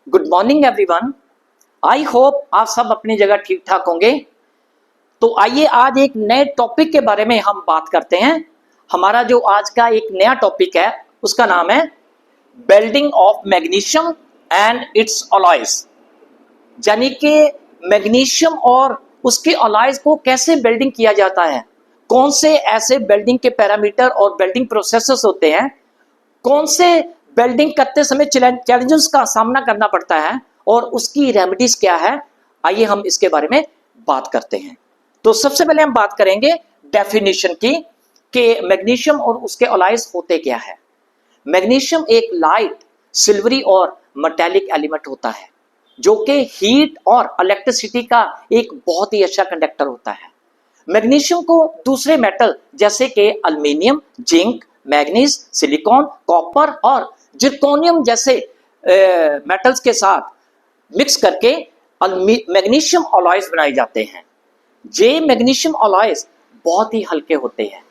Good morning everyone. I hope आप सब अपनी जगह ठीक ठाक होंगे। तो आइए आज एक नए टॉपिक के बारे में हम बात करते हैं। हमारा जो आज का एक नया टॉपिक है उसका नाम है welding of magnesium and it's alloys, यानी कि मैग्नीशियम और उसके अलॉयज को कैसे वेल्डिंग किया जाता है, कौन से ऐसे वेल्डिंग के पैरामीटर और वेल्डिंग प्रोसेसेस होते हैं, कौन से वेल्डिंग करते समय चैलेंजेस का सामना करना पड़ता है और उसकी रेमेडीज क्या है। आइए हम इसके बारे में बात करते हैं। तो सबसे पहले हम बात करेंगे डेफिनेशन की कि मैग्नीशियम और उसके अलॉयज होते क्या है। मैग्नीशियम एक लाइट सिल्वरी और मेटेलिक एलिमेंट होता है जो कि हीट और इलेक्ट्रिसिटी का एक बहुत ही अच्छा कंडक्टर होता है। मैग्नीशियम को दूसरे मेटल जैसे कि aluminium, zinc, manganese, silicon, copper और जिरकोनियम जैसे मेटल्स के साथ मिक्स करके मैग्नीशियम अलॉयज बनाए जाते हैं। ये मैग्नीशियम अलॉयज बहुत ही हल्के होते हैं,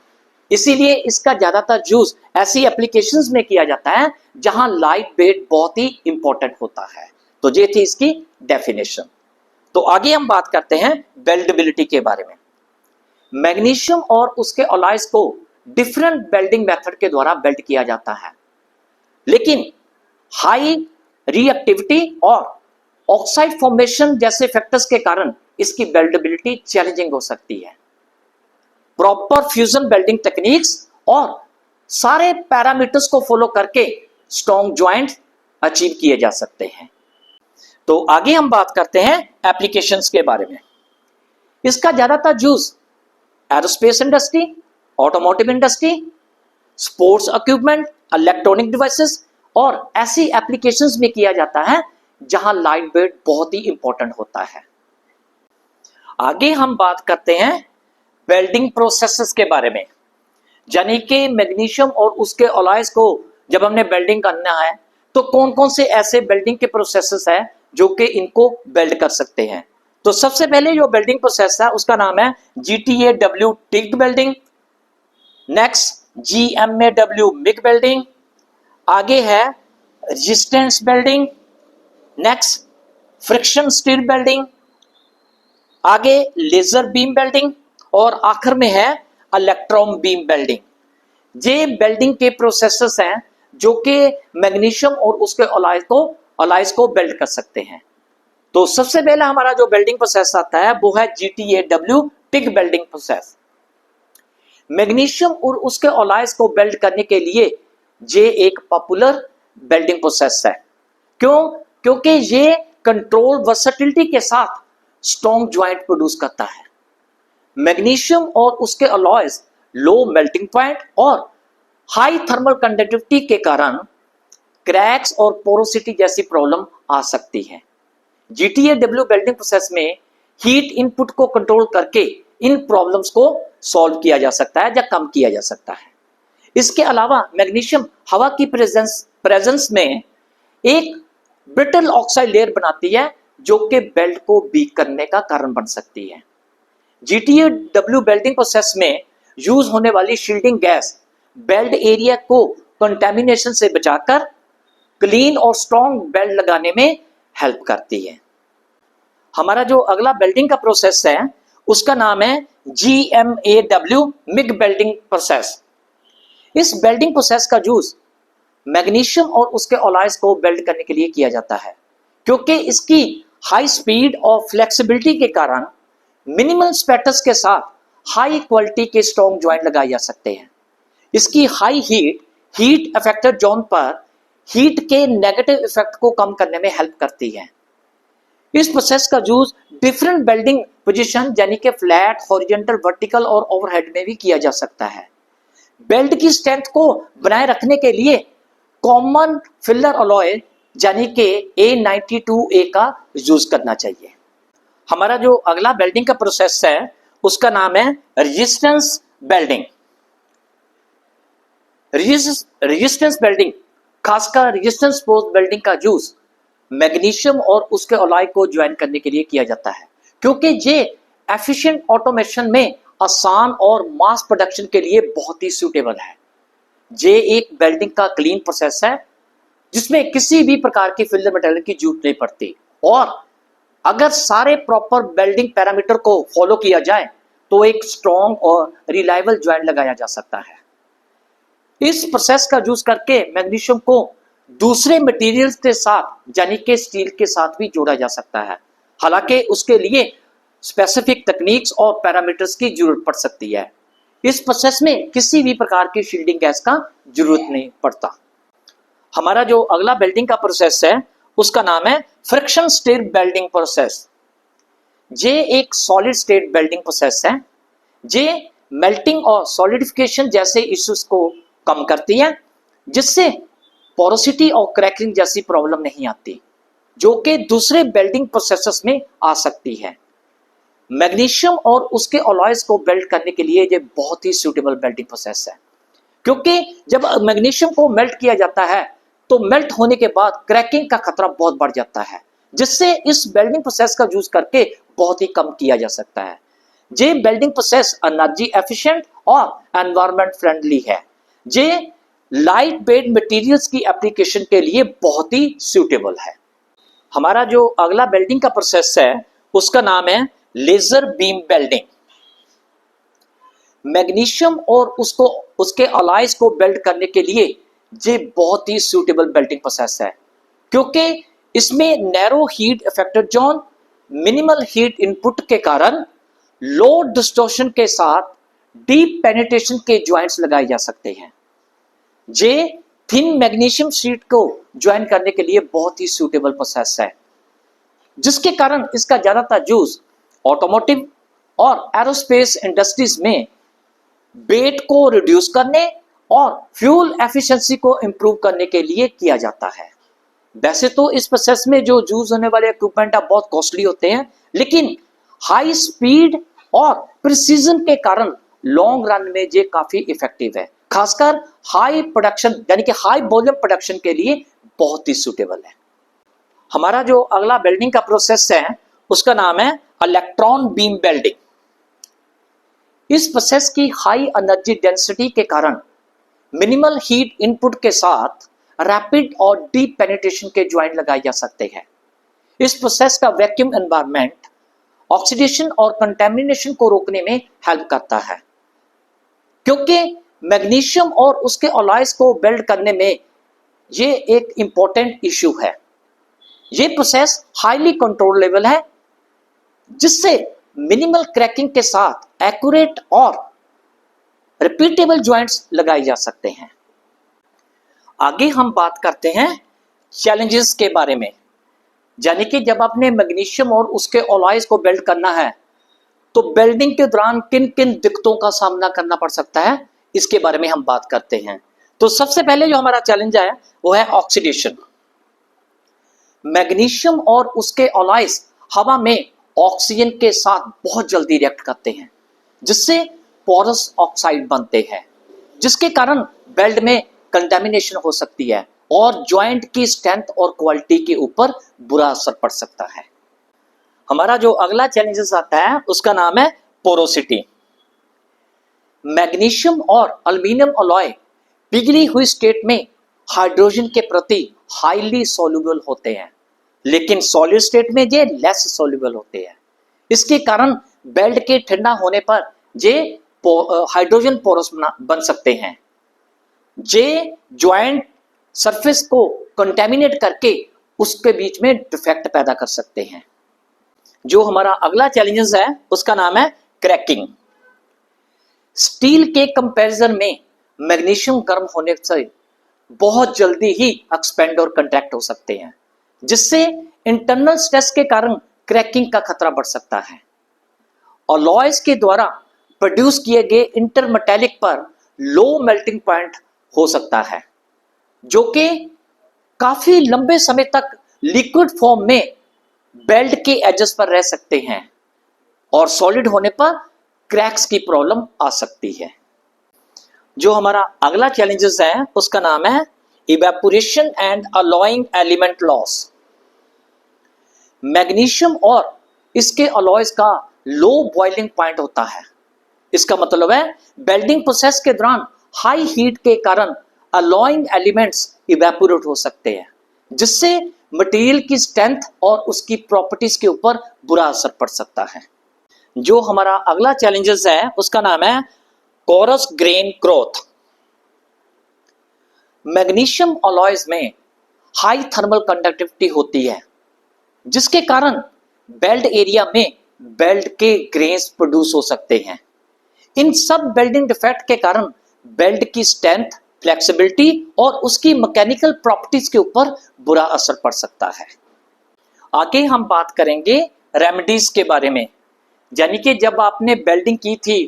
इसीलिए इसका ज्यादातर यूज ऐसी एप्लीकेशंस में किया जाता है जहां लाइट वेट बहुत ही इंपॉर्टेंट होता है। तो ये थी इसकी डेफिनेशन। तो आगे हम बात करते हैं वेल्डेबिलिटी के बारे में। मैग्नीशियम और उसके अलॉयज को डिफरेंट वेल्डिंग मेथड के द्वारा वेल्ड किया जाता है, लेकिन हाई रिएक्टिविटी और ऑक्साइड फॉर्मेशन जैसे फैक्टर्स के कारण इसकी वेल्डेबिलिटी चैलेंजिंग हो सकती है। प्रॉपर फ्यूजन वेल्डिंग टेक्निक्स और सारे पैरामीटर्स को फॉलो करके स्ट्रॉन्ग ज्वाइंट अचीव किए जा सकते हैं। तो आगे हम बात करते हैं एप्लीकेशंस के बारे में। इसका ज्यादातर use aerospace industry, automotive industry, sports equipment, electronic devices और ऐसी एप्लीकेशंस में किया जाता है जहां लाइट वेट बहुत ही इंपॉर्टेंट होता है। आगे हम बात करते हैं वेल्डिंग प्रोसेसेस के बारे में, यानी कि मैग्नीशियम और उसके अलॉयज को जब हमने वेल्डिंग करना है तो कौन कौन से ऐसे वेल्डिंग के प्रोसेसेस हैं जो कि इनको वेल्ड कर सकते हैं। तो सबसे पहले जो वेल्डिंग प्रोसेस है उसका नाम है GTAW TIG welding, next GMAW MiG welding, आगे है resistance welding, next friction steel welding, आगे लेजर बीम वेल्डिंग और आखिर में है इलेक्ट्रॉन बीम वेल्डिंग। ये वेल्डिंग के प्रोसेसेस हैं जो कि मैग्नीशियम और उसके अलॉयज को वेल्ड कर सकते हैं। तो सबसे पहला हमारा जो वेल्डिंग प्रोसेस आता है वो है GTAW TIG welding process. Magnesium और उसके अलॉयज को वेल्ड करने के लिए ये एक पॉपुलर वेल्डिंग प्रोसेस है। क्योंकि ये कंट्रोल वर्सेटिलिटी के साथ स्ट्रॉन्ग ज्वाइंट प्रोड्यूस करता है। मैग्नीशियम और उसके अलॉयज लो मेल्टिंग पॉइंट और हाई थर्मल कंडक्टिविटी के कारण क्रैक्स और पोरोसिटी जैसी प्रॉब्लम आ सकती है। GTAW वेल्डिंग प्रोसेस में हीट इनपुट को कंट्रोल करके इन प्रॉब्लम्स को सॉल्व किया जा सकता है या कम किया जा सकता है। इसके अलावा मैग्नीशियम हवा की प्रेजेंस में एक ब्रिटल ऑक्साइड लेयर बनाती है जो कि वेल्ड को वीक करने का कारण बन सकती है। GTAW वेल्डिंग प्रोसेस में यूज होने वाली शील्डिंग गैस वेल्ड एरिया को कंटेमिनेशन से बचाकर क्लीन और स्ट्रॉन्ग वेल्ड लगाने में हेल्प करती है। हमारा जो अगला वेल्डिंग का प्रोसेस है उसका नाम है GMAW मिग वेल्डिंग प्रोसेस। इस वेल्डिंग प्रोसेस का यूज मैग्नीशियम और उसके अलॉयज को वेल्ड करने के लिए किया जाता है, क्योंकि इसकी हाई स्पीड और फ्लेक्सिबिलिटी के कारण मिनिमल स्पैटर्स के साथ हाई क्वालिटी के स्ट्रॉन्ग ज्वाइंट लगाए जा सकते हैं। इसकी हाई हीट अफेक्टेड जोन पर हीट के नेगेटिव इफेक्ट को कम करने में हेल्प करती है। इस प्रोसेस का यूज डिफरेंट वेल्डिंग पोजीशन यानी कि फ्लैट, हॉरिजॉन्टल, वर्टिकल और ओवरहेड में भी किया जा सकता है। वेल्ड की स्ट्रेंथ को बनाए रखने के लिए कॉमन फिलर अलॉय यानी कि A92A का यूज करना चाहिए। हमारा जो अगला वेल्डिंग का प्रोसेस है उसका नाम है रेजिस्टेंस वेल्डिंग। रेजिस्टेंस वेल्डिंग, खासकर रेजिस्टेंस पोस्ट वेल्डिंग का यूज मैग्नीशियम और उसके अलॉय को ज्वाइन करने के लिए किया जाता है, क्योंकि ये एफिशिएंट ऑटोमेशन में आसान और मास प्रोडक्शन के लिए बहुत ही सूटेबल है। ये एक वेल्डिंग का क्लीन प्रोसेस है जिसमें किसी भी प्रकार की फिलर मटेरियल की जरूरत नहीं पड़ती। और अगर सारे प्रॉपर वेल्डिंग पैरामीटर को फॉलो किया जाए तो एक स्ट्रॉन्ग और रिलायबल ज्वाइंट लगाया जा सकता है। इस प्रोसेस का यूज करके मैग्नीशियम को दूसरे मटेरियल्स के साथ यानी कि स्टील के साथ भी जोड़ा जा सकता है। हालांकि उसके लिए स्पेसिफिक तकनीक्स और पैरामीटर्स की जरूरत पड़ सकती है। इस प्रोसेस में किसी भी प्रकार की शील्डिंग गैस का जरूरत नहीं पड़ता। हमारा जो अगला वेल्डिंग का प्रोसेस है उसका नाम है फ्रिक्शन स्टिर वेल्डिंग प्रोसेस। ये एक सॉलिड स्टेट वेल्डिंग प्रोसेस है। ये मेल्टिंग और सॉलिडिफिकेशन जैसे इश्यूज को कम करती है, जिससे पोरोसिटी और क्रैकिंग जैसी प्रॉब्लम नहीं आती, जो कि दूसरे वेल्डिंग प्रोसेसेस में आ सकती है। मैग्नीशियम और उसके अलॉयज को वेल्ड करने के लिए ये बहुत ही सूटेबल वेल्डिंग प्रोसेस है, क्योंकि जब मैग्नीशियम को मेल्ट किया जाता है तो मेल्ट होने के बाद क्रैकिंग का खतरा बहुत बढ़ जाता है, जिससे इस वेल्डिंग प्रोसेस का यूज करके बहुत ही कम किया जा सकता है। ये वेल्डिंग प्रोसेस एनर्जी एफिशिएंट और एनवायरमेंट फ्रेंडली है। ये लाइट वेट मटेरियल्स की एप्लीकेशन के लिए बहुत ही सूटेबल है। हमारा जो अगला वेल्डिंग का प्रोसेस है उसका नाम है लेजर बीम वेल्डिंग। मैग्नीशियम और उसके अलॉयज को वेल्ड करने के लिए ये बहुत ही सूटेबल वेल्डिंग प्रोसेस है, क्योंकि इसमें narrow heat affected zone, minimal heat input के कारण लो डिस्टॉर्शन के साथ डीप पेनिट्रेशन के ज्वाइंट्स लगाए जा सकते हैं। ये थिन मैग्नीशियम शीट को ज्वाइन करने के लिए बहुत ही सूटेबल प्रोसेस है, जिसके कारण इसका ज्यादातर यूज ऑटोमोटिव और एरोस्पेस इंडस्ट्रीज में वेट को रिड्यूस करने और फ्यूल एफिशिएंसी को इंप्रूव करने के लिए किया जाता है। वैसे तो इस प्रोसेस में जो यूज होने वाले इक्विपमेंट बहुत कॉस्टली होते हैं, लेकिन हाई स्पीड और प्रिसीजन के कारण लॉन्ग रन में ये काफी इफेक्टिव है। खासकर हाई प्रोडक्शन यानी कि हाई वॉल्यूम प्रोडक्शन के लिए बहुत ही सूटेबल है। हमारा जो अगला वेल्डिंग का प्रोसेस है उसका नाम है इलेक्ट्रॉन बीम वेल्डिंग। इस प्रोसेस की हाई एनर्जी डेंसिटी के कारण मिनिमल हीट इनपुट के साथ रैपिड और डीप पेनिट्रेशन के ज्वाइंट लगाए जा सकते हैं। इस प्रोसेस का वैक्यूम एनवायरनमेंट ऑक्सीडेशन और कंटेमिनेशन को रोकने में हेल्प करता है, क्योंकि मैग्नीशियम और उसके अलॉयज को वेल्ड करने में ये एक इंपॉर्टेंट इश्यू है। ये प्रोसेस हाईली कंट्रोलेबल है, जिससे मिनिमल क्रैकिंग के साथ एक्यूरेट और रिपीटेबल ज्वाइंट्स लगाए जा सकते हैं। आगे हम बात करते हैं चैलेंजेस के बारे में, यानी कि जब आपने मैग्नीशियम और उसके अलॉयज को वेल्ड करना है तो वेल्डिंग के दौरान किन किन दिक्कतों का सामना करना पड़ सकता है, इसके बारे में हम बात करते हैं। तो सबसे पहले जो हमारा चैलेंज है वो है ऑक्सीडेशन। मैग्नीशियम और उसके अलॉयज हवा में ऑक्सीजन के साथ बहुत जल्दी रिएक्ट करते हैं, जिससे पोरस ऑक्साइड बनते हैं, जिसके कारण वेल्ड में कंटामिनेशन हो सकती है और ज्वाइंट की स्ट्रेंथ और क्वालिटी के ऊपर बुरा असर पड़ सकता है। हमारा जो अगला चैलेंजेस आता है उसका नाम है पोरोसिटी। मैग्नीशियम और एल्युमिनियम अलॉय पिघली हुई स्टेट में हाइड्रोजन के प्रति हाईली सॉल्युबल होते हैं, लेकिन सॉलिड स्टेट में ये लेस सॉल्युबल होते हैं। इसके कारण वेल्ड के ठंडा होने पर ये हाइड्रोजन पोरस बन सकते हैं। ये ज्वाइंट सरफेस को कंटेमिनेट करके उसके बीच में डिफेक्ट पैदा कर सकते हैं। जो हमारा अगला चैलेंजेस है उसका नाम है क्रैकिंग। स्टील के कंपैरिजन में मैग्नीशियम गर्म होने से बहुत जल्दी ही एक्सपेंड और कंट्रैक्ट हो सकते हैं, जिससे इंटरनल स्ट्रेस के कारण क्रैकिंग का खतरा बढ़ सकता है। अलॉयज के द्वारा प्रोड्यूस किए गए इंटरमेटेलिक पर लो मेल्टिंग पॉइंट हो सकता है, जो कि काफी लंबे समय तक लिक्विड फॉर्म में बेल्ट के एजेस पर रह सकते हैं और सॉलिड होने पर क्रैक्स की प्रॉब्लम आ सकती है। जो हमारा अगला चैलेंजेस है उसका नाम है evaporation and alloying element loss. Magnesium और इसके अलॉयज का लो बॉइलिंग पॉइंट होता है। इसका मतलब है वेल्डिंग प्रोसेस के दौरान हाई हीट के कारण अलॉइंग एलिमेंट्स इवेपोरेट हो सकते हैं, जिससे मटेरियल की स्ट्रेंथ और उसकी प्रॉपर्टीज के ऊपर बुरा असर पड़ सकता है। जो हमारा अगला चैलेंजेस है उसका नाम है coarse grain growth. Magnesium alloys में हाई थर्मल कंडक्टिविटी होती है, जिसके कारण बेल्ट एरिया में बेल्ट के ग्रेन्स प्रोड्यूस हो सकते हैं। इन सब बेल्डिंग डिफेक्ट के कारण बेल्ट की स्ट्रेंथ, फ्लेक्सिबिलिटी और उसकी मैकेनिकल प्रॉपर्टीज के ऊपर बुरा असर पड़ सकता है। आगे हम बात करेंगे रेमेडीज के बारे में, यानी कि जब आपने बेल्डिंग की थी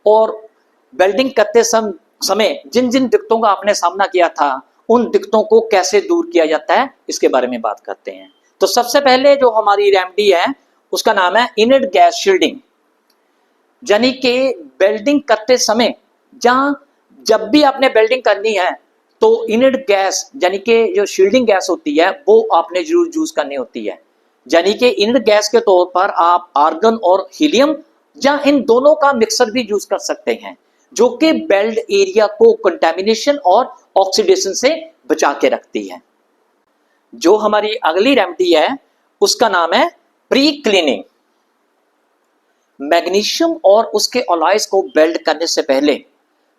और बेल्डिंग करते समय जिन जिन दिक्कतों का आपने सामना किया था, उन दिक्कतों को कैसे दूर किया जाता है, इसके बारे में बात करते हैं। तो सबसे पहले जो हमारी रेमेडी है उसका नाम है इनर्ट गैस शील्डिंग। यानी कि बेल्डिंग करते समय जब भी आपने बेल्डिंग करनी है तो इनर्ट गैस यानी कि जो शील्डिंग गैस होती है वो आपने जरूर यूज करनी होती है। यानी कि इनर्ट गैस के तौर पर आप आर्गन और हीलियम या इन दोनों का मिक्सर भी यूज कर सकते हैं, जो कि बेल्ट एरिया को कंटेमिनेशन और ऑक्सीडेशन से बचा के रखती है। जो हमारी अगली रेमेडी है उसका नाम है प्री क्लीनिंग। मैग्नीशियम और उसके अलॉयज को बेल्ट करने से पहले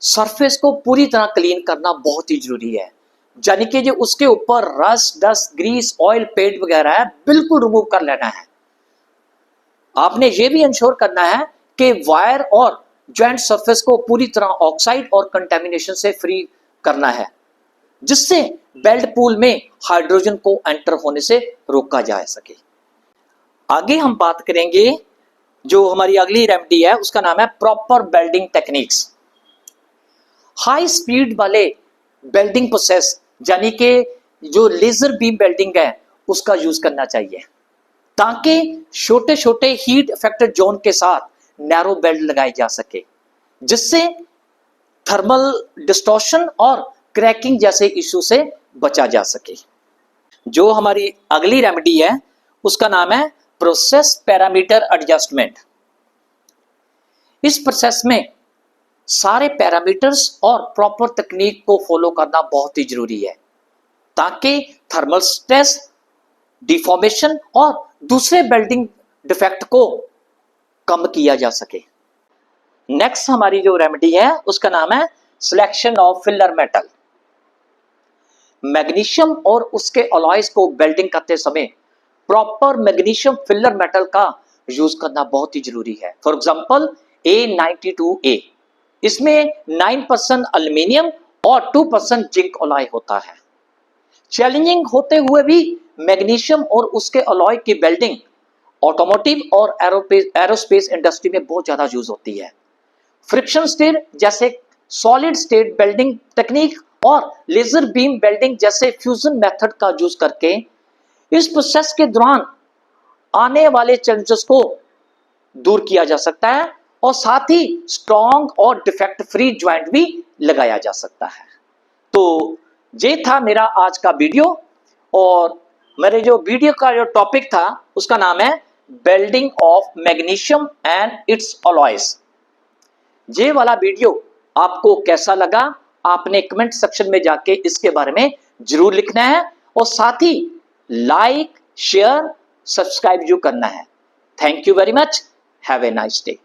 सरफेस को पूरी तरह क्लीन करना बहुत ही जरूरी है। यानी कि जो उसके ऊपर rust, dust, grease, oil, paint वगैरह है, बिल्कुल रिमूव कर लेना है। आपने ये भी इंश्योर करना है कि वायर और जॉइंट सरफेस को पूरी तरह ऑक्साइड और कंटेमिनेशन से फ्री करना है, जिससे बेल्ट पूल में हाइड्रोजन को एंटर होने से रोका जा सके। आगे हम बात करेंगे जो हमारी अगली रेमेडी है उसका नाम है proper welding techniques. High speed वाले बेल्डिंग प्रोसेस यानी कि जो लेजर बीम बेल्डिंग है उसका यूज करना चाहिए, ताकि छोटे छोटे हीट अफेक्टेड जोन के साथ नैरो बेल्ट लगाई जा सके, जिससे थर्मल डिस्टॉर्शन और क्रैकिंग जैसे इशू से बचा जा सके। जो हमारी अगली रेमेडी है उसका नाम है प्रोसेस पैरामीटर एडजस्टमेंट। इस प्रोसेस में सारे पैरामीटर्स और प्रॉपर तकनीक को फॉलो करना बहुत ही जरूरी है, ताकि थर्मल स्ट्रेस, डिफॉर्मेशन और दूसरे बेल्डिंग डिफेक्ट को कम किया जा सके। नेक्स्ट हमारी जो रेमेडी है उसका नाम है selection of filler metal. Magnesium और उसके अलॉयज को बेल्डिंग करते समय प्रॉपर मैग्नीशियम फिलर मेटल का यूज करना बहुत ही जरूरी है। फॉर एग्जांपल A92A, इसमें 9% एल्युमिनियम और 2% जिंक अलॉय होता है। चैलेंजिंग होते हुए भी मैग्नीशियम और उसके अलॉय की बेल्डिंग ऑटोमोटिव और एरोस्पेस इंडस्ट्री में बहुत ज्यादा यूज होती है। फ्रिक्शन स्टिर जैसे सॉलिड स्टेट बेल्डिंग टेक्निक और लेजर बीम बेल्डिंग जैसे फ्यूजन मेथड का यूज करके इस प्रोसेस के दौरान आने वाले चैलेंजेस को दूर किया जा सकता है, और साथ ही स्ट्रॉन्ग और डिफेक्ट फ्री ज्वाइंट भी लगाया जा सकता है। तो ये था मेरा आज का वीडियो, और मेरे जो वीडियो का जो टॉपिक था उसका नाम है welding of magnesium and it's alloys. ये वाला वीडियो आपको कैसा लगा आपने कमेंट सेक्शन में जाके इसके बारे में जरूर लिखना है, और साथ ही लाइक, शेयर, सब्सक्राइब जो करना है। Thank you very much. Have a nice day.